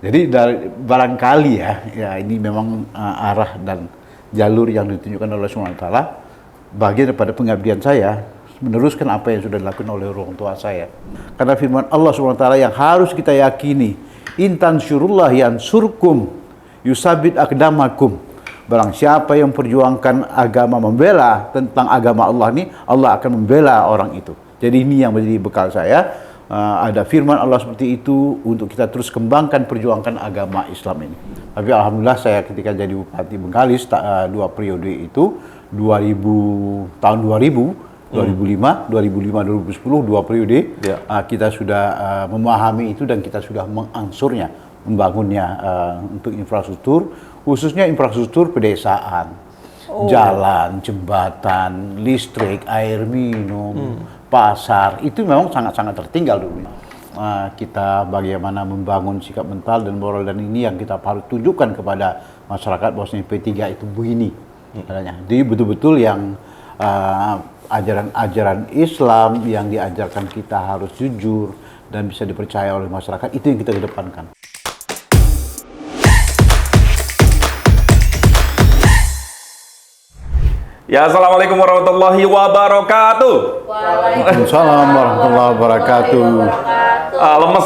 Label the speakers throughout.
Speaker 1: Jadi barangkali ya ini memang arah dan jalur yang ditunjukkan oleh Allah SWT bagian daripada pengabdian saya meneruskan apa yang sudah dilakukan oleh orang tua saya. Karena firman Allah SWT yang harus kita yakini, intan syurullah yansurkum yusabit akdamakum. Barang siapa yang perjuangkan agama, membela tentang agama Allah ini, Allah akan membela orang itu. Jadi ini yang menjadi bekal saya. Ada firman Allah seperti itu untuk kita terus kembangkan, perjuangkan agama Islam ini. Tapi alhamdulillah saya ketika jadi Bupati Bengkalis 2 periode itu 2000 tahun 2000 2005 2010 2 periode kita sudah memahami itu dan kita sudah mengangsurnya, membangunnya untuk infrastruktur, khususnya infrastruktur pedesaan. Jalan, jembatan, listrik, air minum, pasar, itu memang sangat-sangat tertinggal dulu. Kita bagaimana membangun sikap mental dan moral, dan ini yang kita harus tunjukkan kepada masyarakat bahwasanya P3 itu begini adanya. Jadi betul-betul yang ajaran-ajaran Islam yang diajarkan kita harus jujur dan bisa dipercaya oleh masyarakat, itu yang kita kedepankan.
Speaker 2: Ya, assalamualaikum warahmatullahi wabarakatuh.
Speaker 1: Waalaikumsalam warahmatullahi wabarakatuh.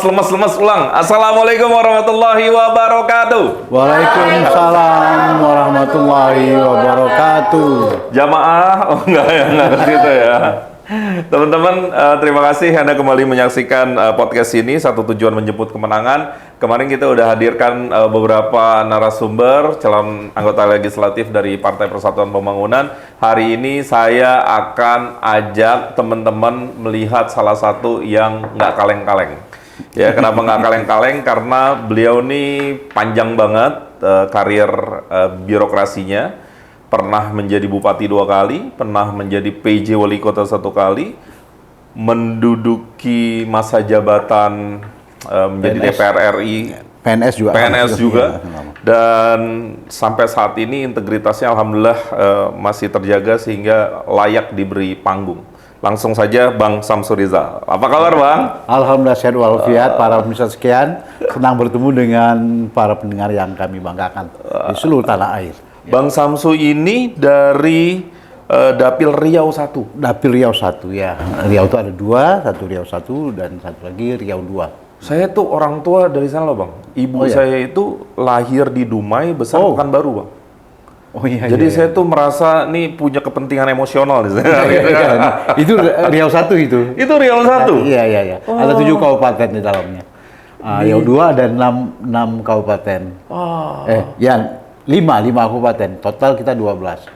Speaker 2: Lemes ulang. Assalamualaikum warahmatullahi wabarakatuh.
Speaker 1: Waalaikumsalam warahmatullahi wabarakatuh.
Speaker 2: Jamaah, enggak gitu ya. Teman-teman, terima kasih Anda kembali menyaksikan podcast ini, Satu Tujuan Menjemput Kemenangan. Kemarin kita udah hadirkan beberapa narasumber calon anggota legislatif dari Partai Persatuan Pembangunan. Hari ini saya akan ajak teman-teman melihat salah satu yang nggak kaleng-kaleng. Ya, kenapa nggak kaleng-kaleng? Karena beliau ini panjang banget karir birokrasinya. Pernah menjadi bupati 2 kali, pernah menjadi PJ wali kota 1 kali, menduduki masa jabatan menjadi PNS. DPR RI, PNS juga, dan sampai saat ini integritasnya alhamdulillah masih terjaga sehingga layak diberi panggung. Langsung saja Bang Samsu Rizal. Apa kabar Bang?
Speaker 1: Alhamdulillah sehat walafiat. Para pemirsa sekian, senang bertemu dengan para pendengar yang kami banggakan di seluruh tanah air.
Speaker 2: Bang Samsu ini dari Dapil Riau 1.
Speaker 1: Dapil Riau 1 ya. Riau itu ada 2, satu Riau 1 dan satu lagi Riau 2.
Speaker 2: Saya tuh orang tua dari sana loh Bang. Ibu saya itu lahir di Dumai, besar Pekanbaru Bang. Jadi saya tuh merasa nih punya kepentingan emosional di sana.
Speaker 1: Itu Riau 1 itu.
Speaker 2: Itu Riau 1?
Speaker 1: Iya. Ada 7 kabupaten di dalamnya. Riau 2 ada 6 kabupaten. 5 kabupaten, total kita 12.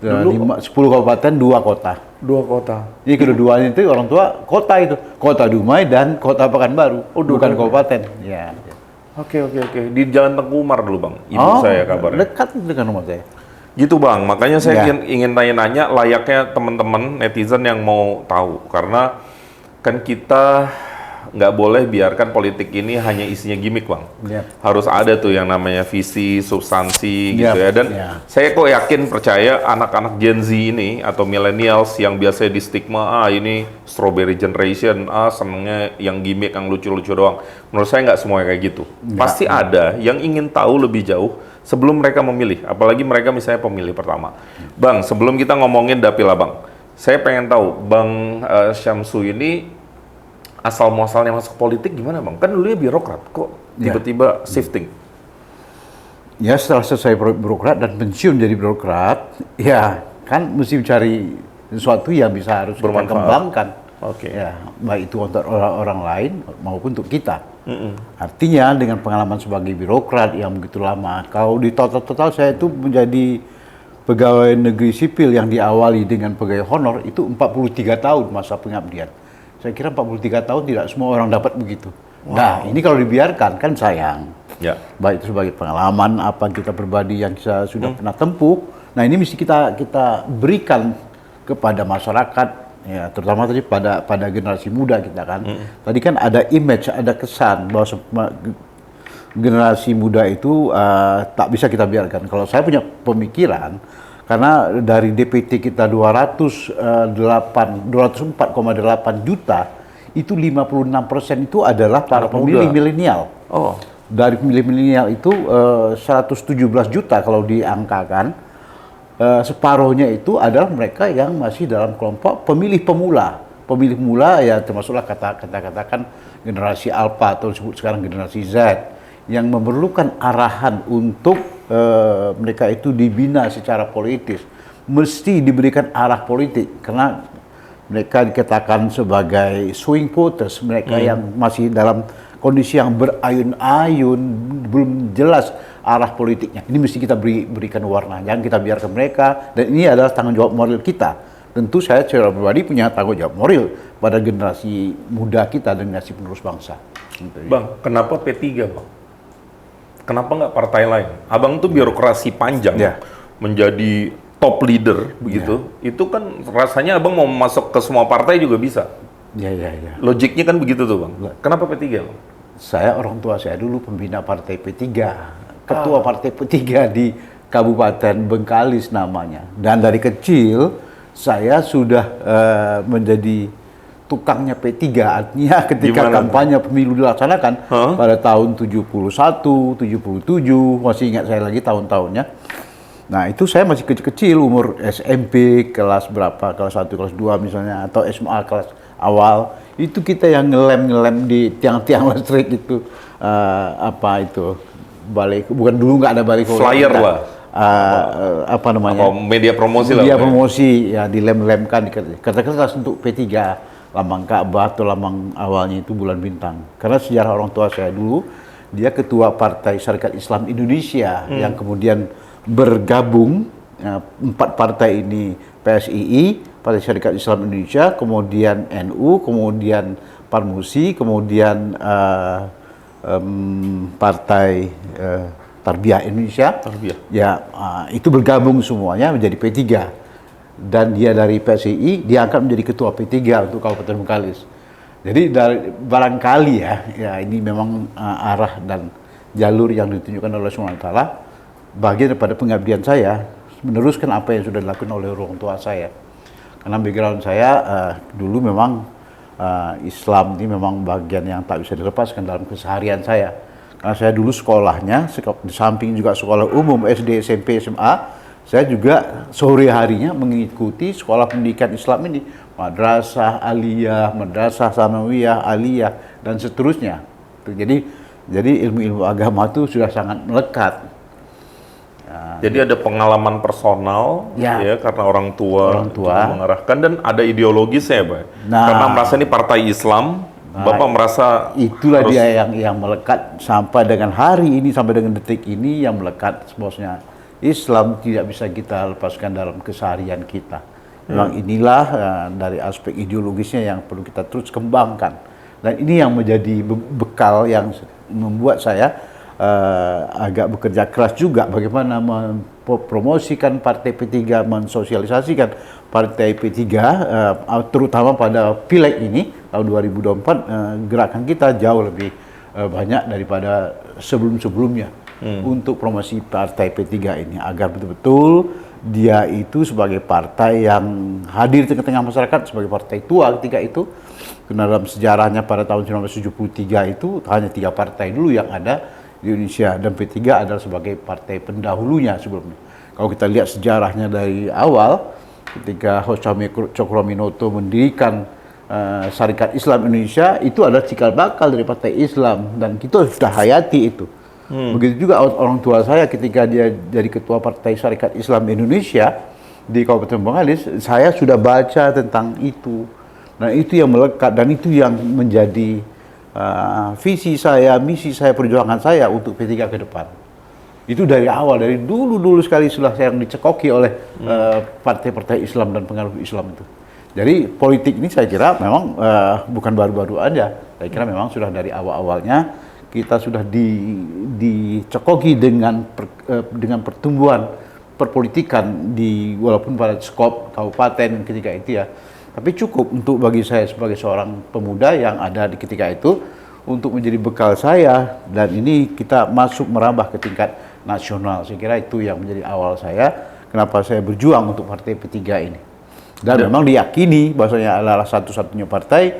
Speaker 1: 10 kabupaten, 2 kota.
Speaker 2: 2 kota.
Speaker 1: Jadi kedua-duanya itu orang tua kota itu. Kota Dumai dan kota Pekanbaru, bukan kabupaten. Ya.
Speaker 2: Oke. Di Jalan Tengku Umar dulu Bang, ibu saya kabarnya.
Speaker 1: Dekat dengan rumah saya.
Speaker 2: Gitu Bang, makanya saya ingin tanya-nanya layaknya teman-teman netizen yang mau tahu. Karena kan kita nggak boleh biarkan politik ini hanya isinya gimmick Bang. Harus ada tuh yang namanya visi, substansi gitu ya. Dan saya kok yakin percaya anak-anak Gen Z ini atau millennials yang biasanya di stigma, ini strawberry generation, senengnya yang gimmick, yang lucu-lucu doang. Menurut saya nggak semuanya kayak gitu. Pasti ada yang ingin tahu lebih jauh sebelum mereka memilih. Apalagi mereka misalnya pemilih pertama. Bang, sebelum kita ngomongin Dapil Abang, saya pengen tahu Bang Samsu ini asal muasalnya masuk politik gimana Bang? Kan dulunya birokrat, kok tiba-tiba shifting?
Speaker 1: Ya setelah selesai birokrat dan pensiun jadi birokrat, ya kan mesti mencari sesuatu yang bisa harus kita kembangkan. Ya, baik itu untuk orang lain maupun untuk kita. Artinya dengan pengalaman sebagai birokrat yang begitu lama, kalau di total saya itu menjadi pegawai negeri sipil yang diawali dengan pegawai honor itu 43 tahun masa pengabdian. Saya kira 43 tahun tidak semua orang dapat begitu. Nah, ini kalau dibiarkan kan sayang.
Speaker 2: Ya.
Speaker 1: Baik itu sebagai pengalaman apa kita pribadi yang kita sudah pernah tempuh. Nah, ini mesti kita berikan kepada masyarakat, ya, terutama tadi pada generasi muda kita kan. Tadi kan ada image, ada kesan bahwa generasi muda itu tak bisa kita biarkan. Kalau saya punya pemikiran, karena dari DPT kita 204,8 juta, itu 56% itu adalah para pemilih milenial. dari pemilih milenial itu 117 juta kalau diangkakan, separuhnya itu adalah mereka yang masih dalam kelompok pemilih pemula. Pemilih pemula ya termasuklah katakan generasi Alpha atau disebut sekarang generasi Z yang memerlukan arahan untuk mereka itu dibina secara politis, mesti diberikan arah politik karena mereka dikatakan sebagai swing voters, mereka yang masih dalam kondisi yang berayun-ayun, belum jelas arah politiknya. Ini mesti kita berikan warna, jangan kita biarkan mereka, dan ini adalah tanggung jawab moral kita. Tentu saya secara pribadi punya tanggung jawab moral pada generasi muda kita dan generasi penerus bangsa.
Speaker 2: Bang, kenapa P3, Bang? Kenapa nggak partai lain? Abang tuh birokrasi panjang, menjadi top leader begitu. Itu kan rasanya abang mau masuk ke semua partai juga bisa.
Speaker 1: Ya.
Speaker 2: Logiknya kan begitu tuh, Bang. Kenapa P3, Bang?
Speaker 1: Saya, orang tua saya dulu pembina partai P3, ketua partai P3 di Kabupaten Bengkalis namanya. Dan dari kecil saya sudah menjadi tukangnya P3, artinya ketika kampanye pemilu dilaksanakan pada tahun 71, 77, masih ingat saya lagi tahun-tahunnya. Nah itu saya masih kecil-kecil, umur SMP kelas berapa, kelas 1, kelas 2 misalnya, atau SMA kelas awal, itu kita yang ngelem di tiang-tiang listrik itu, bukan dulu nggak ada balik
Speaker 2: flyer lah.
Speaker 1: Apa namanya?
Speaker 2: Media promosi lah.
Speaker 1: Media promosi ya dilem-lemkan kertas-kertas untuk P3, lambang Ka'bah atau lambang awalnya itu bulan bintang. Karena sejarah orang tua saya dulu, dia ketua Partai Syarikat Islam Indonesia yang kemudian bergabung 4 partai ini, PSII, Partai Syarikat Islam Indonesia, kemudian NU, kemudian Parmusi, kemudian Partai Tarbiyah Indonesia. Ya, itu bergabung semuanya menjadi P3. Dan dia dari PSII diangkat menjadi ketua P3 untuk Kabupaten Bengkalis. Jadi barangkali ya ini memang arah dan jalur yang ditunjukkan oleh SWT, bagian daripada pengabdian saya meneruskan apa yang sudah dilakukan oleh orang tua saya. Karena background saya dulu memang Islam ini memang bagian yang tak bisa dilepaskan dalam keseharian saya. Karena saya dulu sekolahnya, di samping juga sekolah umum SD, SMP, SMA, saya juga sore harinya mengikuti sekolah pendidikan Islam ini, madrasah aliyah, madrasah sanawiyah, aliyah, dan seterusnya. Jadi ilmu-ilmu agama itu sudah sangat melekat.
Speaker 2: Jadi ada pengalaman personal, ya karena orang tua mengarahkan, dan ada ideologisnya, Pak. Karena merasa ini partai Islam, Bapak merasa
Speaker 1: itulah dia yang melekat sampai dengan hari ini, sampai dengan detik ini yang melekat. Bosnya Islam tidak bisa kita lepaskan dalam keseharian kita. Memang inilah dari aspek ideologisnya yang perlu kita terus kembangkan. Dan ini yang menjadi bekal yang membuat saya agak bekerja keras juga bagaimana mempromosikan Partai P3, mensosialisasikan Partai P3, terutama pada Pileg ini tahun 2024, gerakan kita jauh lebih banyak daripada sebelum-sebelumnya untuk promosi Partai P3 ini, agar betul-betul dia itu sebagai partai yang hadir di tengah-tengah masyarakat, sebagai partai tua ketika itu. Karena dalam sejarahnya pada tahun 1973 itu hanya 3 partai dulu yang ada di Indonesia, dan P3 adalah sebagai partai pendahulunya sebelumnya. Kalau kita lihat sejarahnya dari awal, ketika Hoshame Cokroaminoto mendirikan Syarikat Islam Indonesia, itu adalah cikal bakal dari partai Islam, dan kita sudah hayati itu. Begitu juga orang tua saya ketika dia jadi ketua Partai Syarikat Islam Indonesia di Kabupaten Bengkalis, saya sudah baca tentang itu. Nah itu yang melekat, dan itu yang menjadi visi saya, misi saya, perjuangan saya untuk P3 ke depan. Itu dari awal, dari dulu sekali sudah saya dicekoki oleh partai-partai Islam dan pengaruh Islam itu. Jadi politik ini saya kira memang bukan baru-baru aja. Saya kira memang sudah dari awal-awalnya kita sudah dicekoki dengan pertumbuhan perpolitikan walaupun pada skop kabupaten ketika itu ya. Tapi cukup untuk bagi saya sebagai seorang pemuda yang ada di ketika itu untuk menjadi bekal saya, dan ini kita masuk merambah ke tingkat nasional. Saya kira itu yang menjadi awal saya kenapa saya berjuang untuk Partai P3 ini. Dan memang diyakini bahwasanya adalah satu-satunya partai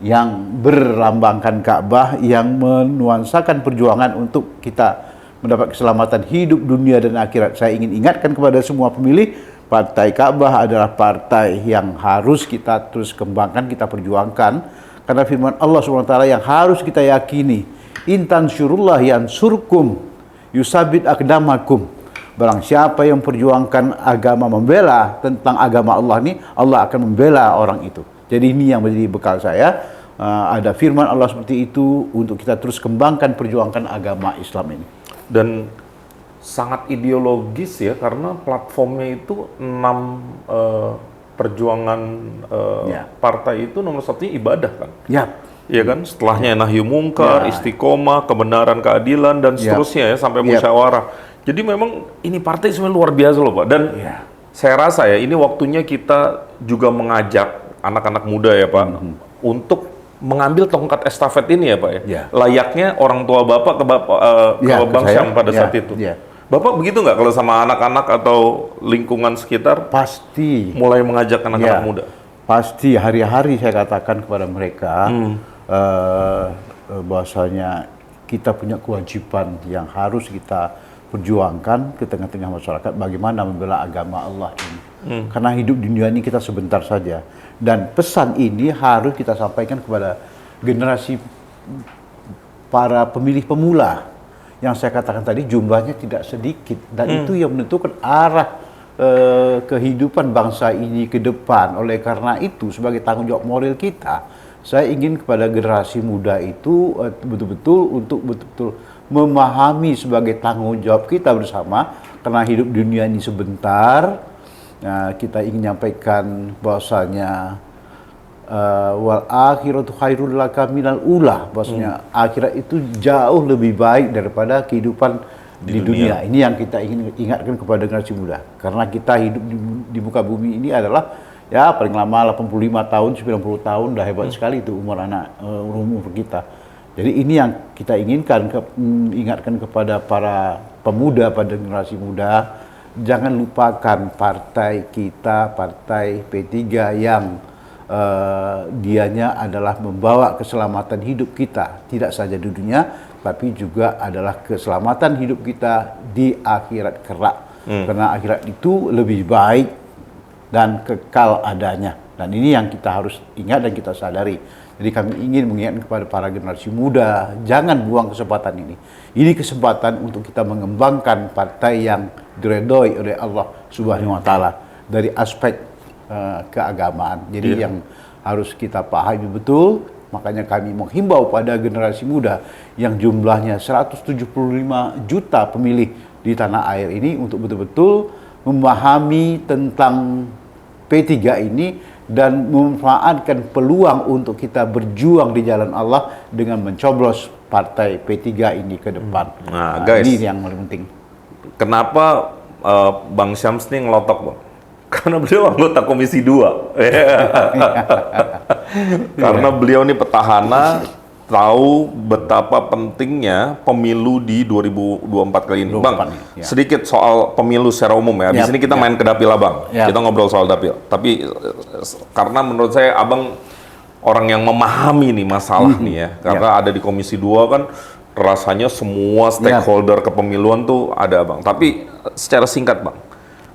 Speaker 1: yang berlambangkan Ka'bah, yang menuansakan perjuangan untuk kita mendapat keselamatan hidup, dunia, dan akhirat. Saya ingin ingatkan kepada semua pemilih, Partai Ka'bah adalah partai yang harus kita terus kembangkan, kita perjuangkan. Karena firman Allah SWT yang harus kita yakini, intan syurullah yansurkum yusabit akdamakum. Barang siapa yang perjuangkan agama, membela tentang agama Allah ini, Allah akan membela orang itu. Jadi ini yang menjadi bekal saya. Ada firman Allah seperti itu untuk kita terus kembangkan, perjuangkan agama Islam ini.
Speaker 2: Dan sangat ideologis ya, karena platformnya itu 6 perjuangan partai itu nomor satunya ibadah kan.
Speaker 1: Ya.
Speaker 2: Iya kan, setelahnya nahyu mungkar, istiqomah, kebenaran, keadilan, dan seterusnya ya, sampai musyawarah. Jadi memang ini partai sebenarnya luar biasa loh Pak. Dan saya rasa ya, ini waktunya kita juga mengajak anak-anak muda ya Pak, untuk mengambil tongkat estafet ini ya Pak ya. Layaknya orang tua Bapak ke Bang Syam pada saat itu. Bapak begitu nggak kalau sama anak-anak atau lingkungan sekitar?
Speaker 1: Pasti.
Speaker 2: Mulai mengajak anak-anak muda?
Speaker 1: Pasti, hari-hari saya katakan kepada mereka, bahwasanya kita punya kewajiban yang harus kita perjuangkan ke tengah-tengah masyarakat, bagaimana membela agama Allah ini. Karena hidup di dunia ini kita sebentar saja. Dan pesan ini harus kita sampaikan kepada generasi para pemilih pemula. Yang saya katakan tadi jumlahnya tidak sedikit. Dan itu yang menentukan arah kehidupan bangsa ini ke depan. Oleh karena itu, sebagai tanggung jawab moral kita, saya ingin kepada generasi muda itu betul-betul memahami sebagai tanggung jawab kita bersama, karena hidup dunia ini sebentar. Kita ingin menyampaikan bahwasanya wal akhiratu khairul laka minal ula, bahwasanya akhirat itu jauh lebih baik daripada kehidupan di dunia. Ini yang kita ingin ingatkan kepada generasi muda, karena kita hidup di muka bumi ini adalah ya paling lama 85 tahun, 90 tahun, dah hebat sekali itu umur kita. Jadi ini yang kita ingatkan kepada para pemuda, pada generasi muda, jangan lupakan partai kita, partai P3 yang dianya adalah membawa keselamatan hidup kita, tidak saja di dunia, tapi juga adalah keselamatan hidup kita di akhirat kelak. Karena akhirat itu lebih baik dan kekal adanya. Dan ini yang kita harus ingat dan kita sadari. Jadi kami ingin mengingatkan kepada para generasi muda, jangan buang kesempatan ini. Ini kesempatan untuk kita mengembangkan partai yang diredoi oleh Allah Subhanahu wa Ta'ala dari aspek keagamaan. Jadi yang harus kita pahami betul, makanya kami menghimbau pada generasi muda yang jumlahnya 175 juta pemilih di tanah air ini untuk betul-betul memahami tentang P3 ini dan memanfaatkan peluang untuk kita berjuang di jalan Allah dengan mencoblos partai P3 ini ke depan.
Speaker 2: Nah, guys,
Speaker 1: ini yang paling penting.
Speaker 2: Kenapa Bang Syams ini ngelotok, Bang? Karena beliau anggota Komisi 2. Karena beliau ini petahana, tahu betapa pentingnya pemilu di 2024 kali ini. Bang, sedikit soal pemilu secara umum ya. Di sini kita main ke dapil Abang. Kita ngobrol soal dapil. Tapi karena menurut saya Abang orang yang memahami nih masalah nih ya. Karena ada di Komisi 2 kan rasanya semua stakeholder kepemiluan tuh ada Bang. Tapi secara singkat Bang,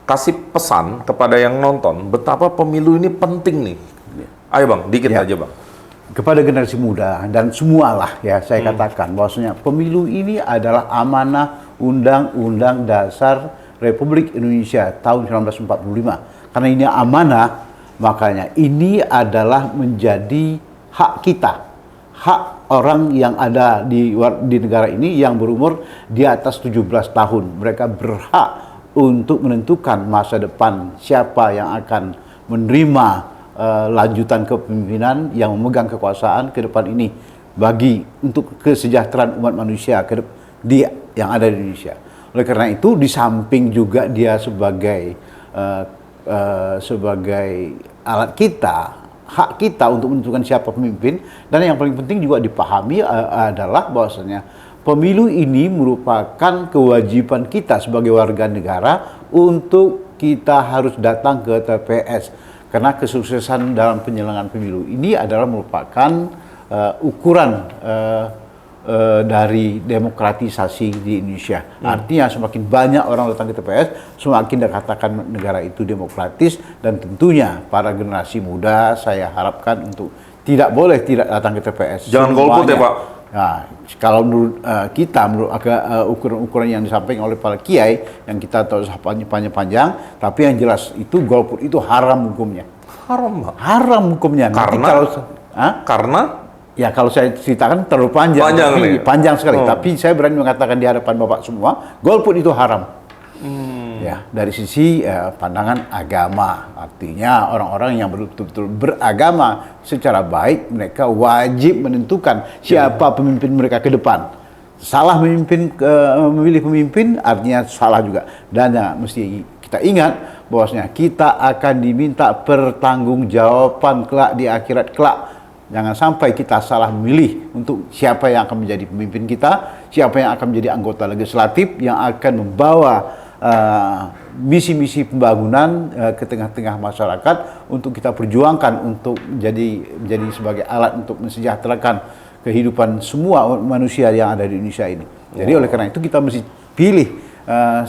Speaker 2: kasih pesan kepada yang nonton betapa pemilu ini penting nih. Ayo Bang, dikit aja Bang.
Speaker 1: Kepada generasi muda dan semualah ya, saya katakan bahwasanya pemilu ini adalah amanah Undang-Undang Dasar Republik Indonesia tahun 1945. Karena ini amanah, makanya ini adalah menjadi hak kita, hak orang yang ada di negara ini yang berumur di atas 17 tahun. Mereka berhak untuk menentukan masa depan, siapa yang akan menerima lanjutan kepemimpinan yang memegang kekuasaan ke depan ini untuk kesejahteraan umat manusia yang ada di Indonesia. Oleh karena itu, di samping juga dia sebagai alat kita, hak kita untuk menentukan siapa pemimpin, dan yang paling penting juga dipahami adalah bahwasanya pemilu ini merupakan kewajiban kita sebagai warga negara untuk kita harus datang ke TPS. Karena kesuksesan dalam penyelenggaraan pemilu ini adalah merupakan ukuran dari demokratisasi di Indonesia. Artinya semakin banyak orang datang ke TPS, semakin dikatakan negara itu demokratis, dan tentunya para generasi muda saya harapkan untuk tidak boleh tidak datang ke TPS.
Speaker 2: Jangan golput ya, Pak.
Speaker 1: Nah, kalau menurut kita, menurut ukuran-ukuran yang disampaikan oleh para kiai, yang kita tahu panjang-panjang, tapi yang jelas itu golput itu haram hukumnya.
Speaker 2: Haram, Pak.
Speaker 1: Haram hukumnya.
Speaker 2: Karena?
Speaker 1: Karena? Ya kalau saya ceritakan terlalu panjang. Panjang sekali. Tapi saya berani mengatakan di hadapan Bapak semua, golput itu haram. Ya, dari sisi pandangan agama, artinya orang-orang yang betul-betul beragama secara baik, mereka wajib menentukan siapa pemimpin mereka ke depan. Salah memilih pemimpin artinya salah juga. Dan mesti kita ingat bahwasanya kita akan diminta pertanggungjawaban kelak di akhirat kelak. Jangan sampai kita salah memilih untuk siapa yang akan menjadi pemimpin kita, siapa yang akan menjadi anggota legislatif yang akan membawa misi-misi pembangunan ke tengah-tengah masyarakat untuk kita perjuangkan untuk menjadi sebagai alat untuk mensejahterakan kehidupan semua manusia yang ada di Indonesia ini. Jadi oleh karena itu kita mesti pilih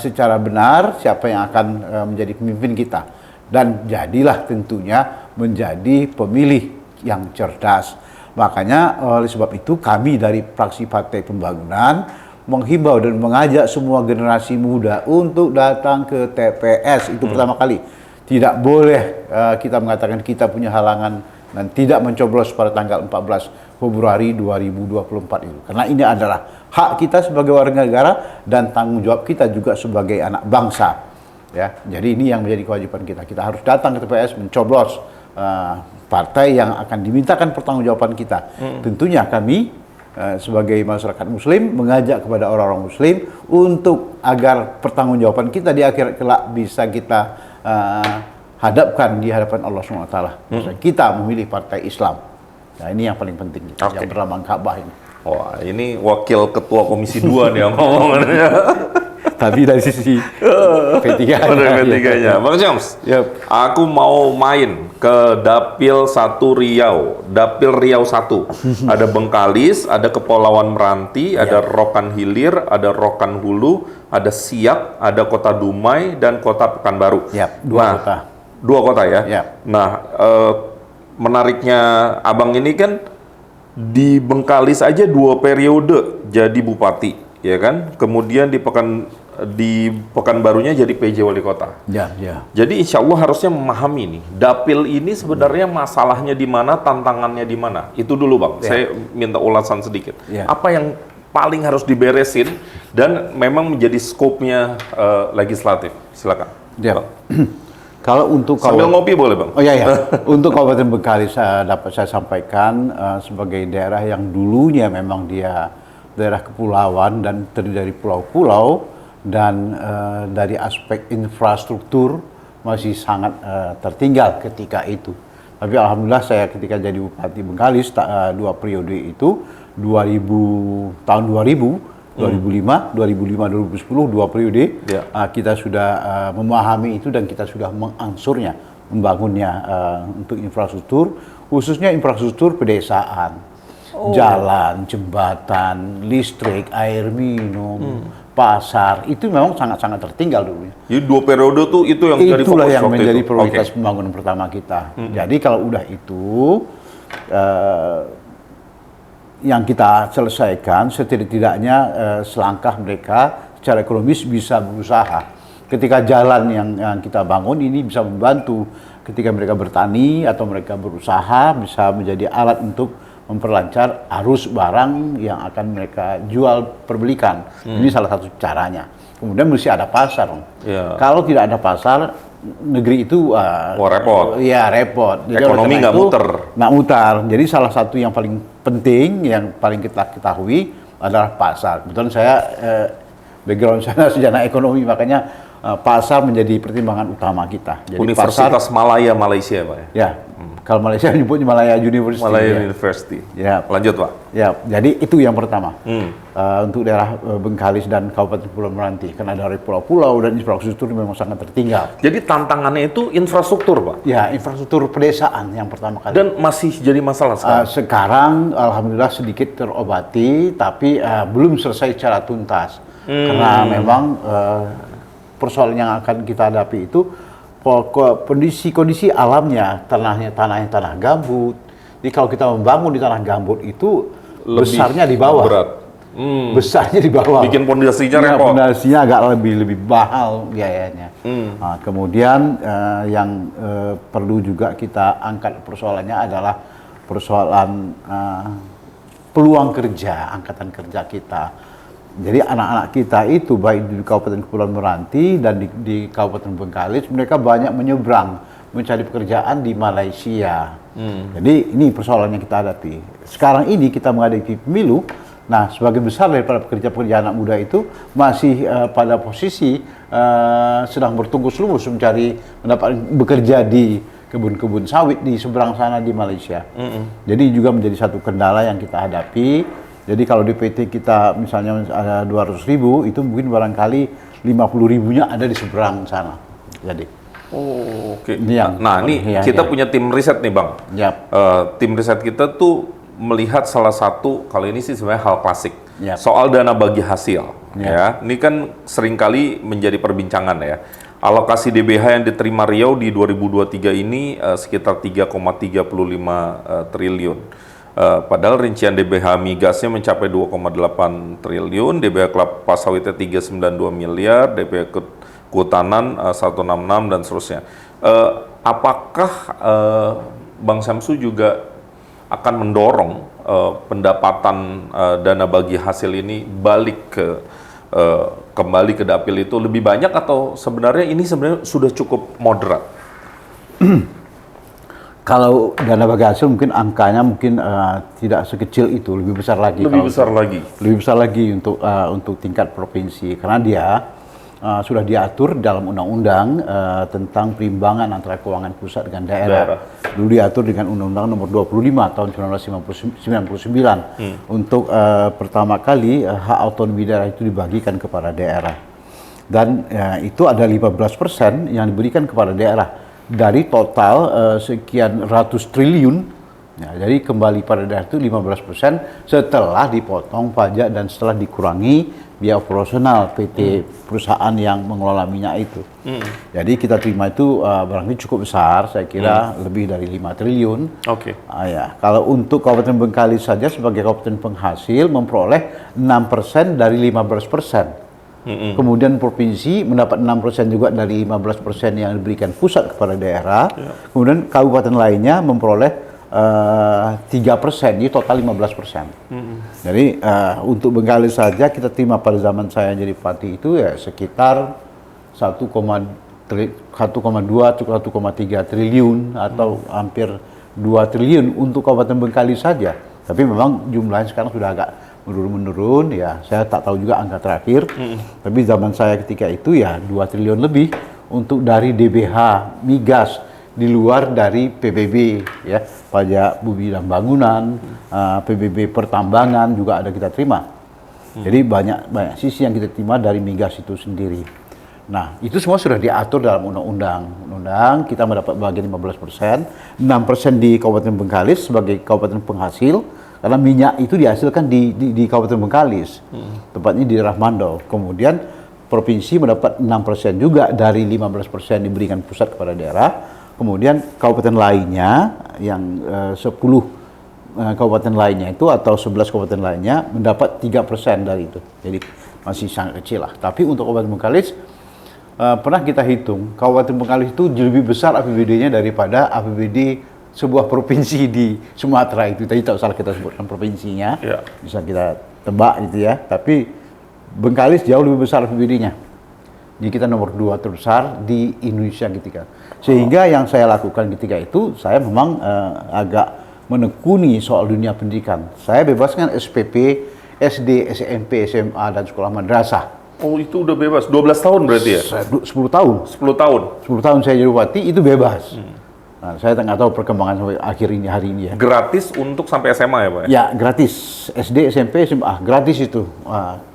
Speaker 1: secara benar siapa yang akan menjadi pemimpin kita, dan jadilah tentunya menjadi pemilih yang cerdas. Makanya oleh sebab itu kami dari fraksi Partai Pembangunan menghimbau dan mengajak semua generasi muda untuk datang ke TPS. Itu pertama kali. Tidak boleh kita mengatakan kita punya halangan dan tidak mencoblos pada tanggal 14 Februari 2024 itu. Karena ini adalah hak kita sebagai warga negara dan tanggung jawab kita juga sebagai anak bangsa. Ya, jadi ini yang menjadi kewajiban kita. Kita harus datang ke TPS mencoblos partai yang akan dimintakan pertanggungjawaban kita. Tentunya kami sebagai masyarakat muslim mengajak kepada orang-orang muslim untuk agar pertanggungjawaban kita di akhirat kelak bisa kita hadapkan di hadapan Allah SWT. Kita memilih partai Islam. Nah, ini yang paling penting, yang berlambang Ka'bah ini.
Speaker 2: Wah, ini wakil ketua Komisi 2 nih yang ngomongnya.
Speaker 1: Tapi dari sisi
Speaker 2: P3-nya. Bang Joms, aku mau main ke Dapil 1 Riau, Dapil Riau 1. Ada Bengkalis, ada Kepulauan Meranti, ada Rokan Hilir, ada Rokan Hulu, ada Siak, ada Kota Dumai, dan Kota Pekanbaru.
Speaker 1: Dua kota.
Speaker 2: Dua kota ya? Nah, menariknya Abang ini kan di Bengkalis aja 2 periode jadi bupati, ya kan? Kemudian di Pekanbarunya jadi PJ Wali Kota. Jadi insya Allah harusnya memahami nih, dapil ini sebenarnya masalahnya di mana, tantangannya di mana. Itu dulu Bang, saya minta ulasan sedikit. Apa yang paling harus diberesin dan memang menjadi skopnya legislatif? Silakan.
Speaker 1: Kalau untuk
Speaker 2: sambil ngopi boleh Bang?
Speaker 1: Oh iya. Untuk Kabupaten Bengkalis dapat saya sampaikan sebagai daerah yang dulunya memang dia daerah kepulauan dan terdiri dari pulau-pulau, dan dari aspek infrastruktur masih sangat tertinggal ketika itu. Tapi alhamdulillah saya ketika jadi Bupati Bengkalis 2 periode itu 2000, 2005, 2010, 2 periode kita sudah memahami itu dan kita sudah mengangsurnya, membangunnya untuk infrastruktur, khususnya infrastruktur pedesaan, jalan, jembatan, listrik, air minum, pasar, itu memang sangat-sangat tertinggal dulunya.
Speaker 2: Jadi 2 periode tuh itu yang jadi fokus.
Speaker 1: Itulah yang menjadi prioritas pembangunan pertama kita. Jadi kalau udah itu yang kita selesaikan, setidak-tidaknya selangkah mereka secara ekonomis bisa berusaha. Ketika jalan yang kita bangun ini bisa membantu ketika mereka bertani atau mereka berusaha, bisa menjadi alat untuk memperlancar arus barang yang akan mereka jual perbelikan. Ini salah satu caranya. Kemudian mesti ada pasar. Kalau tidak ada pasar, negeri itu
Speaker 2: repot.
Speaker 1: Iya, repot. Jadi
Speaker 2: ekonomi nggak muter.
Speaker 1: Nggak mutar. Jadi salah satu yang paling penting, yang paling kita ketahui adalah pasar. Kebetulan saya background saya sejarah ekonomi, makanya pasar menjadi pertimbangan utama kita. Jadi
Speaker 2: Universitas Malaya Malaysia, Pak.
Speaker 1: Ya, Kalau Malaysia nyebutnya Malaya University.
Speaker 2: Malaya University.
Speaker 1: Ya.
Speaker 2: Lanjut, Pak.
Speaker 1: Ya, jadi itu yang pertama. Untuk daerah Bengkalis dan Kabupaten Kepulauan Meranti, karena dari pulau-pulau dan infrastruktur memang sangat tertinggal.
Speaker 2: Jadi tantangannya itu infrastruktur, Pak?
Speaker 1: Ya, infrastruktur pedesaan yang pertama kali.
Speaker 2: Dan masih jadi masalah sekarang?
Speaker 1: Sekarang, alhamdulillah sedikit terobati, tapi belum selesai secara tuntas. Karena memang persoalan yang akan kita hadapi itu kondisi alamnya, tanahnya tanah gambut. Jadi kalau kita membangun di tanah gambut itu besarnya di bawah.
Speaker 2: Berat.
Speaker 1: Besarnya di bawah.
Speaker 2: Bikin pondasinya repot.
Speaker 1: Pondasinya agak lebih mahal biayanya. Nah, kemudian yang perlu juga kita angkat persoalannya adalah persoalan peluang kerja, angkatan kerja kita. Jadi anak-anak kita itu baik di Kabupaten Kepulauan Meranti dan di Kabupaten Bengkalis, mereka banyak menyeberang mencari pekerjaan di Malaysia. Jadi ini persoalan yang kita hadapi. Sekarang ini kita menghadapi pemilu. Nah, sebagian besar daripada pekerja-pekerja anak muda itu masih pada posisi sedang bertungkus-lumus mencari bekerja di kebun-kebun sawit di seberang sana di Malaysia. Jadi juga menjadi satu kendala yang kita hadapi. Jadi kalau di PT kita misalnya ada 200.000, itu mungkin barangkali 50.000-nya ada di seberang sana. Jadi.
Speaker 2: Oh, oke.
Speaker 1: Nah,
Speaker 2: ini kita punya tim riset nih, Bang.
Speaker 1: Yap.
Speaker 2: Tim riset kita tuh melihat salah satu, kali ini sih sebenarnya hal klasik.
Speaker 1: Yap.
Speaker 2: Soal dana bagi hasil.
Speaker 1: Yap.
Speaker 2: Ya, ini kan seringkali menjadi perbincangan ya. Alokasi DBH yang diterima Riau di 2023 ini sekitar 3,35 triliun. Padahal rincian DBH migasnya mencapai 2,8 triliun, DBH kelapa sawitnya 392 miliar, DBH kehutanan 166 dan seterusnya. Apakah Bang Syamsu juga akan mendorong pendapatan dana bagi hasil ini balik kembali ke dapil itu lebih banyak, atau sebenarnya ini sudah cukup moderat?
Speaker 1: Kalau dana bagi hasil mungkin angkanya tidak sekecil itu, lebih besar lagi.
Speaker 2: Lebih besar lagi
Speaker 1: untuk tingkat provinsi, karena dia sudah diatur dalam undang-undang tentang perimbangan antara keuangan pusat dengan daerah. Dulu diatur dengan Undang-Undang Nomor 25 tahun 1999 untuk pertama kali hak otonomi daerah itu dibagikan kepada daerah, dan itu ada 15% yang diberikan kepada daerah dari total sekian ratus triliun. Ya, jadi kembali pada daerah itu 15% setelah dipotong pajak dan setelah dikurangi biaya operasional PT perusahaan yang mengelola minyak itu. Jadi kita terima itu barangkali cukup besar, saya kira lebih dari 5 triliun.
Speaker 2: Oke.
Speaker 1: Ya. Kalau untuk Kabupaten Bengkalis saja sebagai kabupaten penghasil memperoleh 6% dari 15%. Kemudian provinsi mendapat 6% juga dari 15% yang diberikan pusat kepada daerah. Kemudian kabupaten lainnya memperoleh 3%, jadi total 15%. Jadi untuk Bengkalis saja kita terima pada zaman saya jadi bupati itu ya sekitar 1,2 1,3 triliun atau hampir 2 triliun untuk Kabupaten Bengkalis saja. Tapi memang jumlahnya sekarang sudah agak menurun, ya saya tak tahu juga angka terakhir. Tapi zaman saya ketika itu ya 2 triliun lebih untuk dari DBH migas di luar dari PBB, ya pajak bumi dan bangunan, PBB pertambangan juga ada kita terima. Jadi banyak sisi yang kita terima dari migas itu sendiri. Nah, itu semua sudah diatur dalam undang-undang. Kita mendapat bagian 15%, 6% di Kabupaten Bengkalis sebagai kabupaten penghasil, karena minyak itu dihasilkan di Kabupaten Bengkalis, tepatnya di daerah Mandau. Kemudian provinsi mendapat 6% juga dari 15% diberikan pusat kepada daerah. Kemudian kabupaten lainnya yang 10 kabupaten lainnya itu atau 11 kabupaten lainnya mendapat 3% dari itu. Jadi masih sangat kecil lah. Tapi untuk Kabupaten Bengkalis pernah kita hitung, Kabupaten Bengkalis itu lebih besar APBD-nya daripada APBD sebuah provinsi di Sumatera itu. Tadi tak salah kita sebutkan provinsinya, bisa kita tebak gitu ya. Tapi Bengkalis jauh lebih besar APBD-nya. Jadi kita nomor 2 terbesar di Indonesia ketika. Sehingga yang saya lakukan ketika itu, saya memang agak menekuni soal dunia pendidikan. Saya bebaskan SPP, SD, SMP, SMA, dan sekolah madrasah.
Speaker 2: Oh, itu udah bebas. 12 tahun berarti ya?
Speaker 1: 10 tahun.
Speaker 2: 10 tahun?
Speaker 1: 10 tahun saya jadi bupati, itu bebas. Nah, saya nggak tahu perkembangan sampai akhir ini hari ini ya.
Speaker 2: Gratis untuk sampai SMA ya Pak?
Speaker 1: Ya, gratis. SD, SMP, SMA, gratis itu.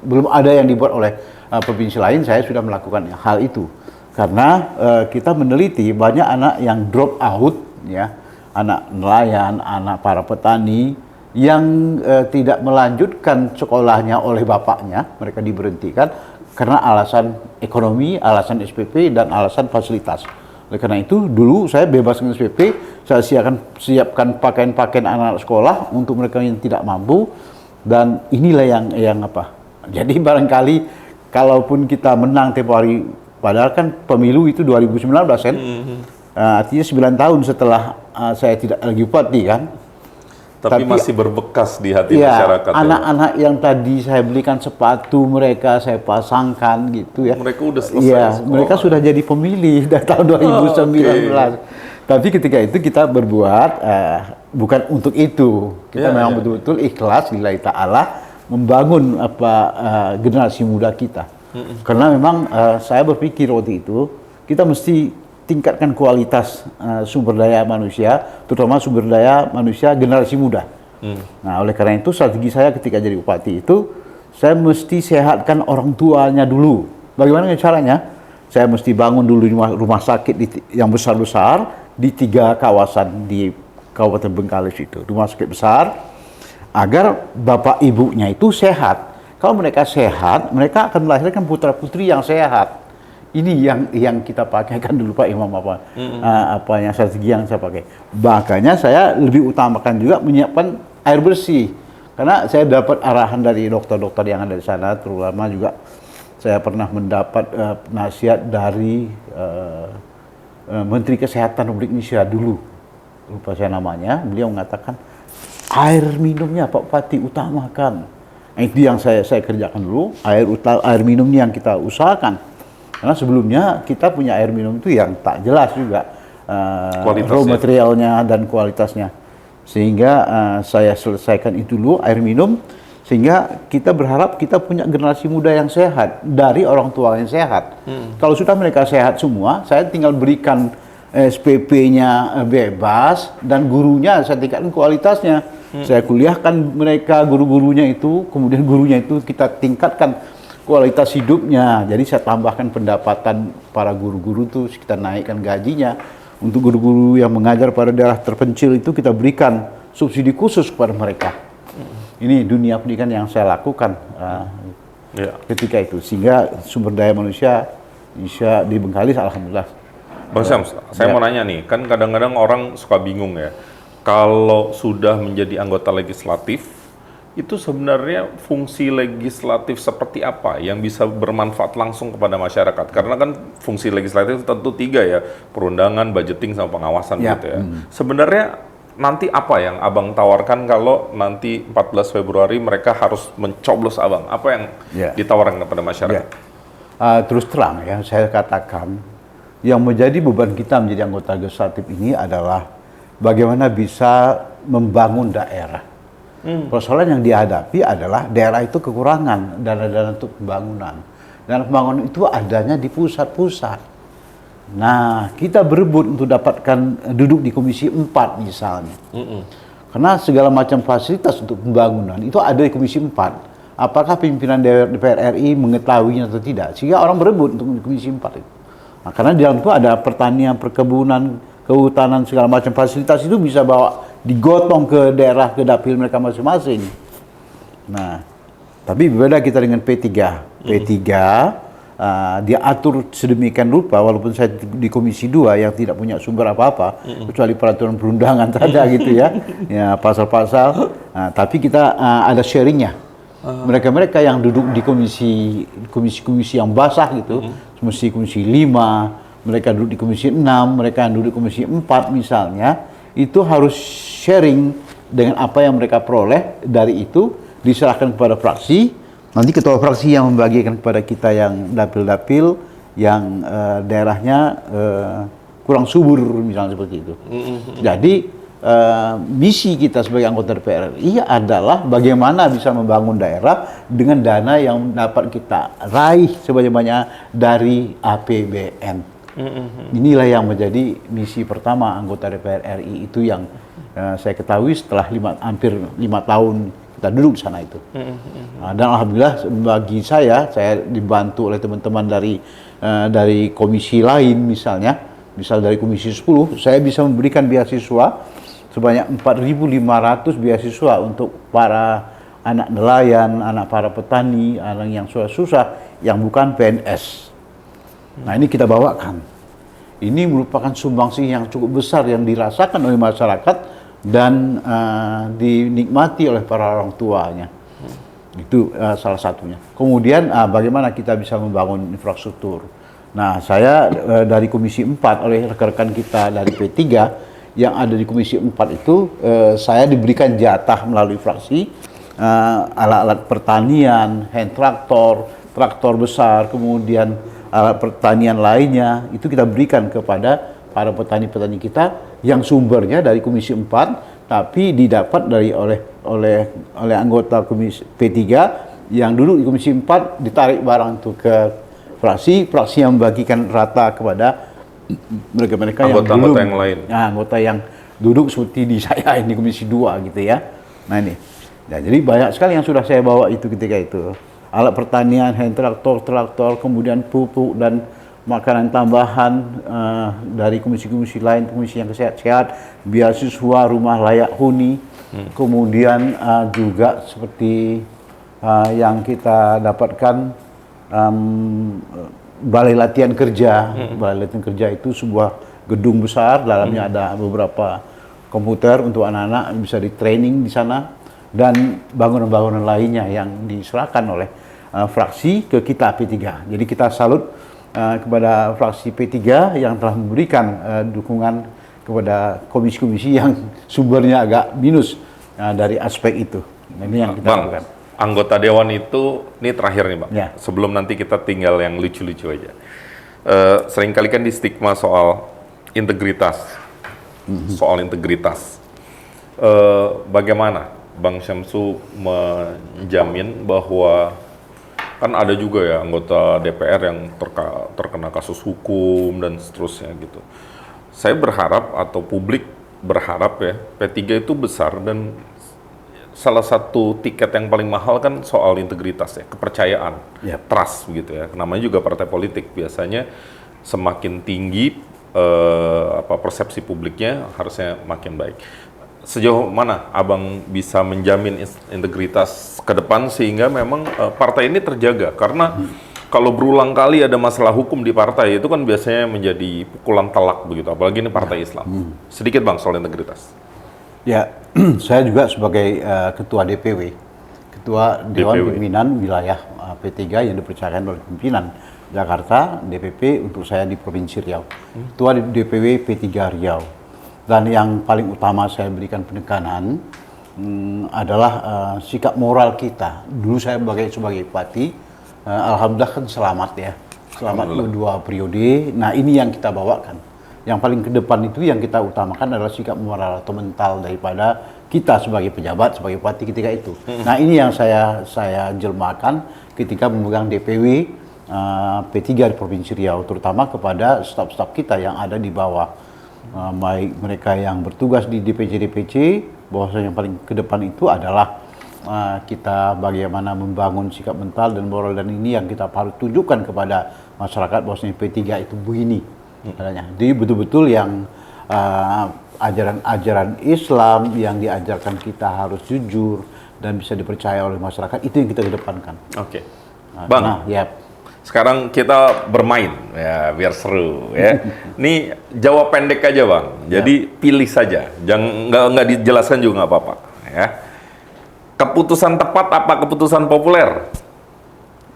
Speaker 1: Belum ada yang dibuat oleh provinsi lain, saya sudah melakukan hal itu. Karena kita meneliti banyak anak yang drop out, ya, anak nelayan, anak para petani, yang tidak melanjutkan sekolahnya oleh bapaknya, mereka diberhentikan karena alasan ekonomi, alasan SPP, dan alasan fasilitas. Oleh karena itu, dulu saya bebaskan SPP, saya siapkan pakaian-pakaian anak-anak sekolah untuk mereka yang tidak mampu, dan inilah yang apa. Jadi barangkali, kalaupun kita menang tempoh hari, padahal kan pemilu itu 2019 kan, artinya 9 tahun setelah saya tidak lagi bupati kan.
Speaker 2: Tapi masih berbekas di hati
Speaker 1: ya,
Speaker 2: masyarakat.
Speaker 1: Anak-anak yang tadi saya belikan sepatu mereka, saya pasangkan gitu ya.
Speaker 2: Mereka udah selesai
Speaker 1: ya,
Speaker 2: sekolah.
Speaker 1: mereka sudah jadi pemilih dari tahun 2019. Tapi ketika itu kita berbuat bukan untuk itu. Kita memang betul-betul ikhlas lillahi ta'ala membangun generasi muda kita. Karena memang saya berpikir waktu itu kita mesti tingkatkan kualitas sumber daya manusia, terutama sumber daya manusia generasi muda. Nah, oleh karena itu strategi saya ketika jadi bupati itu, saya mesti sehatkan orang tuanya dulu. Bagaimana caranya? Saya mesti bangun dulu rumah sakit yang besar-besar di 3 kawasan di Kabupaten Bengkalis itu. Rumah sakit besar, agar bapak ibunya itu sehat. Kalau mereka sehat, mereka akan melahirkan putra-putri yang sehat. Ini yang kita pakaikan dulu Pak Imam yang strategi yang saya pakai. Makanya saya lebih utamakan juga menyiapkan air bersih. Karena saya dapat arahan dari dokter-dokter yang ada di sana, terutama juga saya pernah mendapat nasihat dari Menteri Kesehatan Republik Indonesia dulu. Lupa saya namanya, beliau mengatakan air minumnya Pak Bupati utamakan. Nah, itu yang saya kerjakan dulu, air minumnya yang kita usahakan. Karena sebelumnya kita punya air minum itu yang tak jelas juga raw materialnya dan kualitasnya. Sehingga saya selesaikan itu dulu air minum, sehingga kita berharap kita punya generasi muda yang sehat dari orang tua yang sehat. Kalau sudah mereka sehat semua, saya tinggal berikan SPP-nya bebas dan gurunya saya tingkatkan kualitasnya. Saya kuliahkan mereka guru-gurunya itu, kemudian gurunya itu kita tingkatkan kualitas hidupnya. Jadi saya tambahkan pendapatan para guru-guru itu, kita naikkan gajinya. Untuk guru-guru yang mengajar pada daerah terpencil itu kita berikan subsidi khusus kepada mereka. Ini dunia pendidikan yang saya lakukan ketika itu, sehingga sumber daya manusia bisa di Bengkalis alhamdulillah.
Speaker 2: Bang Syams, saya mau nanya nih, kan kadang-kadang orang suka bingung ya, kalau sudah menjadi anggota legislatif, itu sebenarnya fungsi legislatif seperti apa yang bisa bermanfaat langsung kepada masyarakat? Karena kan fungsi legislatif tentu 3 ya, perundangan, budgeting, sama pengawasan gitu ya. Sebenarnya nanti apa yang Abang tawarkan kalau nanti 14 Februari mereka harus mencoblos Abang? Apa yang ditawarkan kepada masyarakat?
Speaker 1: Terus terang ya, saya katakan, yang menjadi beban kita menjadi anggota legislatif ini adalah bagaimana bisa membangun daerah. Persoalan yang dihadapi adalah daerah itu kekurangan dana-dana untuk pembangunan. Dan pembangunan itu adanya di pusat-pusat. Nah, kita berebut untuk dapatkan duduk di Komisi 4 misalnya. Karena segala macam fasilitas untuk pembangunan itu ada di Komisi 4. Apakah pimpinan DPR RI mengetahuinya atau tidak? Sehingga orang berebut untuk di Komisi 4 itu. Nah, karena di dalam itu ada pertanian, perkebunan, kehutanan, segala macam fasilitas itu bisa bawa digotong ke daerah, ke dapil mereka masing-masing. Nah, tapi berbeda kita dengan P3. P3 dia atur sedemikian rupa, walaupun saya di Komisi 2 yang tidak punya sumber apa-apa, kecuali peraturan perundangan saja gitu ya, ya pasal-pasal. Nah, tapi kita ada sharingnya. Mereka-mereka yang duduk di komisi yang basah gitu, komisi 5, mereka duduk di komisi 6, mereka yang duduk di komisi 4 misalnya, itu harus sharing dengan apa yang mereka peroleh, dari itu diserahkan kepada fraksi, nanti ketua fraksi yang membagikan kepada kita yang dapil-dapil yang daerahnya kurang subur misalnya seperti itu. Jadi misi kita sebagai anggota DPR RI adalah bagaimana bisa membangun daerah dengan dana yang dapat kita raih sebanyak-banyaknya dari APBN. Inilah yang menjadi misi pertama anggota DPR RI itu yang saya ketahui setelah hampir 5 tahun kita duduk di sana itu. Dan alhamdulillah bagi saya dibantu oleh teman-teman dari komisi lain misal dari komisi 10, saya bisa memberikan beasiswa sebanyak 4.500 beasiswa untuk para anak nelayan, anak para petani, anak yang susah-susah yang bukan PNS. Nah, ini kita bawakan. Ini merupakan sumbangsih yang cukup besar yang dirasakan oleh masyarakat dan dinikmati oleh para orang tuanya. Itu salah satunya. Kemudian bagaimana kita bisa membangun infrastruktur. Nah, saya dari Komisi 4 oleh rekan-rekan kita dari P3 yang ada di Komisi 4 itu, saya diberikan jatah melalui fraksi alat-alat pertanian, hand traktor, traktor besar, kemudian alat pertanian lainnya, itu kita berikan kepada para petani-petani kita yang sumbernya dari Komisi 4, tapi didapat oleh anggota Komisi P3 yang dulu di Komisi 4, ditarik barang itu ke fraksi yang membagikan rata kepada mereka-mereka yang belum,
Speaker 2: yang lain.
Speaker 1: Anggota yang duduk seperti di saya ini Komisi 2 gitu ya. Nah ini. Ya, jadi banyak sekali yang sudah saya bawa itu ketika itu. Alat pertanian, hand traktor, kemudian pupuk dan makanan tambahan dari komisi-komisi lain, komisi yang sehat-sehat, beasiswa, rumah layak huni, kemudian juga seperti yang kita dapatkan balai latihan kerja. Balai latihan kerja itu sebuah gedung besar, dalamnya ada beberapa komputer untuk anak-anak bisa di training di sana, dan bangunan-bangunan lainnya yang diserahkan oleh fraksi ke kita P3. Jadi kita salut kepada fraksi P3 yang telah memberikan dukungan kepada komisi-komisi yang sumbernya agak minus dari aspek itu. Ini yang kita lakukan.
Speaker 2: Anggota dewan itu, ini terakhir nih Bang,
Speaker 1: ya.
Speaker 2: Sebelum nanti kita tinggal yang lucu-lucu aja. Seringkali kan di stigma soal integritas, bagaimana Bang Syamsu menjamin bahwa kan ada juga ya anggota DPR yang terkena kasus hukum dan seterusnya gitu. Saya berharap atau publik berharap ya P3 itu besar, dan salah satu tiket yang paling mahal kan soal integritas ya, kepercayaan, trust gitu ya. Namanya juga partai politik, biasanya semakin tinggi persepsi publiknya harusnya makin baik. Sejauh mana Abang bisa menjamin integritas ke depan sehingga memang partai ini terjaga? Karena kalau berulang kali ada masalah hukum di partai itu kan biasanya menjadi pukulan telak begitu, apalagi ini partai Islam. Sedikit Bang soal integritas.
Speaker 1: Ya, saya juga sebagai ketua DPW, ketua Dewan Pimpinan Wilayah P3 yang dipercayakan oleh pimpinan Jakarta, DPP untuk saya di Provinsi Riau. Ketua DPW P3 Riau. Dan yang paling utama saya berikan penekanan adalah sikap moral kita. Dulu saya sebagai bupati, alhamdulillah kan selamat ya, selamat 2 periode. Nah ini yang kita bawakan. Yang paling ke depan itu yang kita utamakan adalah sikap moral atau mental daripada kita sebagai pejabat, sebagai bupati ketika itu. Nah ini yang saya jelmakan ketika memegang DPW P3 di Provinsi Riau, terutama kepada staf-staf kita yang ada di bawah. Baik mereka yang bertugas di DPC, bahwasanya yang paling ke depan itu adalah kita bagaimana membangun sikap mental dan moral, dan ini yang kita harus tunjukkan kepada masyarakat bahwasanya P3 itu begini adanya. Jadi betul-betul yang ajaran-ajaran Islam yang diajarkan kita harus jujur dan bisa dipercaya oleh masyarakat, itu yang kita kedepankan.
Speaker 2: Oke. Bang, sekarang kita bermain ya biar seru ya. Ini jawab pendek aja Bang. Jadi pilih saja. Jangan nggak dijelaskan juga nggak apa-apa ya. Keputusan tepat apa keputusan populer?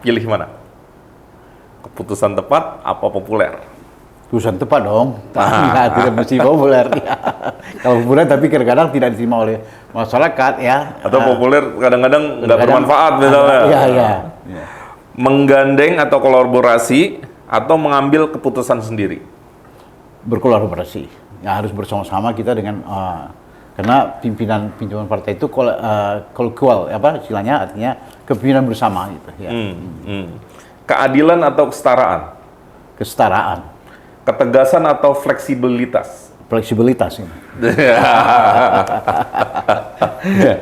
Speaker 2: Pilih mana? Keputusan tepat apa populer?
Speaker 1: Keputusan tepat dong. Tidak mesti populer. Ya. Kalau populer tapi kadang-kadang tidak diterima oleh masyarakat ya.
Speaker 2: Atau populer kadang-kadang nggak bermanfaat misalnya.
Speaker 1: Iya.
Speaker 2: Menggandeng atau kolaborasi atau mengambil keputusan sendiri?
Speaker 1: Berkolaborasi. Ya harus bersama-sama kita dengan karena pimpinan partai itu kolektual istilahnya, artinya kepimpinan bersama gitu ya.
Speaker 2: Keadilan atau kesetaraan?
Speaker 1: Kesetaraan.
Speaker 2: ketegasan atau fleksibilitas?
Speaker 1: Fleksibilitas ini.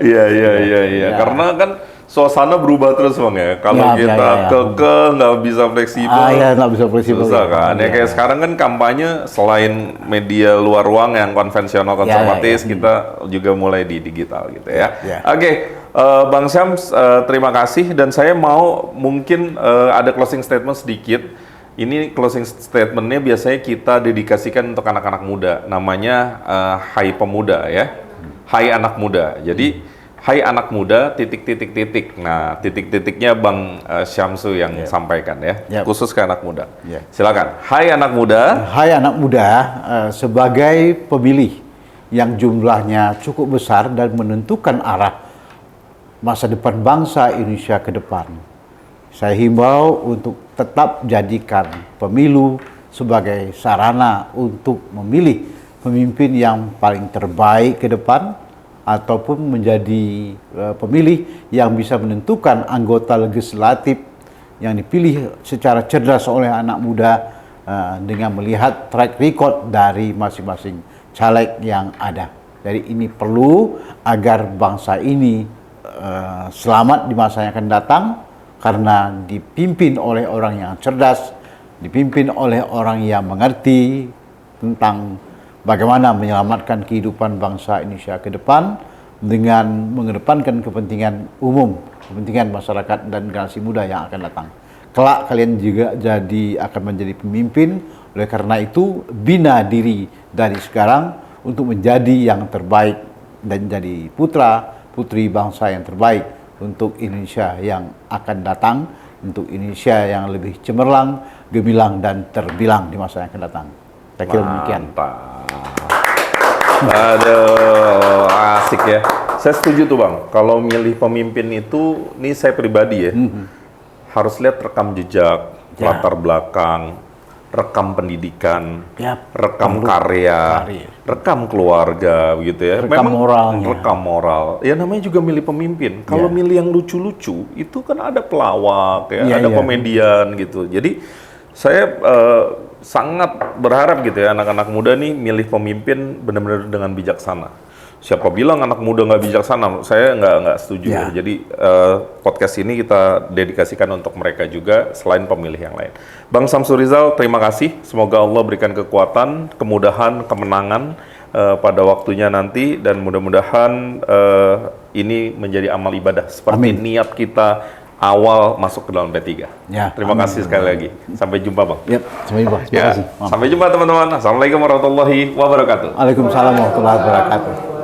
Speaker 2: Iya. Karena kan suasana berubah terus Bang ya. Kalau kita kekeh nggak bisa fleksibel.
Speaker 1: Nggak bisa fleksibel.
Speaker 2: Susah kan. Ya kayak sekarang kan kampanye selain media luar ruang yang konvensional konservatif, kita juga mulai di digital gitu ya. Oke, Bang Syams, terima kasih dan saya mau mungkin ada closing statement sedikit. Ini closing statement-nya biasanya kita dedikasikan untuk anak-anak muda. Namanya Hai Pemuda ya. Hai Anak Muda. Jadi Hai anak muda, titik. Nah, titik-titiknya Bang Syamsu yang sampaikan ya, khusus ke anak muda. Silakan. Hai anak muda.
Speaker 1: Hai anak muda, sebagai pemilih yang jumlahnya cukup besar dan menentukan arah masa depan bangsa Indonesia ke depan. Saya himbau untuk tetap jadikan pemilu sebagai sarana untuk memilih pemimpin yang paling terbaik ke depan, ataupun menjadi pemilih yang bisa menentukan anggota legislatif yang dipilih secara cerdas oleh anak muda dengan melihat track record dari masing-masing caleg yang ada. Jadi ini perlu agar bangsa ini selamat di masa yang akan datang karena dipimpin oleh orang yang cerdas, dipimpin oleh orang yang mengerti tentang bagaimana menyelamatkan kehidupan bangsa Indonesia ke depan dengan mengedepankan kepentingan umum, kepentingan masyarakat dan generasi muda yang akan datang. Kelak kalian juga akan menjadi pemimpin, oleh karena itu bina diri dari sekarang untuk menjadi yang terbaik dan jadi putra putri bangsa yang terbaik untuk Indonesia yang akan datang, untuk Indonesia yang lebih cemerlang, gemilang dan terbilang di masa yang akan datang. Saya kira demikian.
Speaker 2: Aduh, asik ya. Saya setuju tuh Bang. Kalau milih pemimpin itu, ini saya pribadi ya, harus lihat rekam jejak, latar belakang, rekam pendidikan, rekam karya, rekam keluarga, begitu ya.
Speaker 1: Rekam moral.
Speaker 2: Rekam moral. Ya namanya juga milih pemimpin. Kalau milih yang lucu-lucu, itu kan ada pelawak, ya, ada komedian gitu. Jadi saya sangat berharap gitu ya anak-anak muda nih milih pemimpin benar-benar dengan bijaksana. Siapa bilang anak muda nggak bijaksana? Saya nggak setuju. Jadi podcast ini kita dedikasikan untuk mereka juga selain pemilih yang lain. Bang Syamsul Rizal, terima kasih. Semoga Allah berikan kekuatan, kemudahan, kemenangan pada waktunya nanti dan mudah-mudahan ini menjadi amal ibadah seperti niat kita awal masuk ke dalam P3. Terima kasih sekali lagi. Sampai jumpa Bang.
Speaker 1: Sampai jumpa. Terima kasih.
Speaker 2: Sampai jumpa teman-teman. Assalamualaikum warahmatullahi wabarakatuh.
Speaker 1: Waalaikumsalam warahmatullahi wabarakatuh.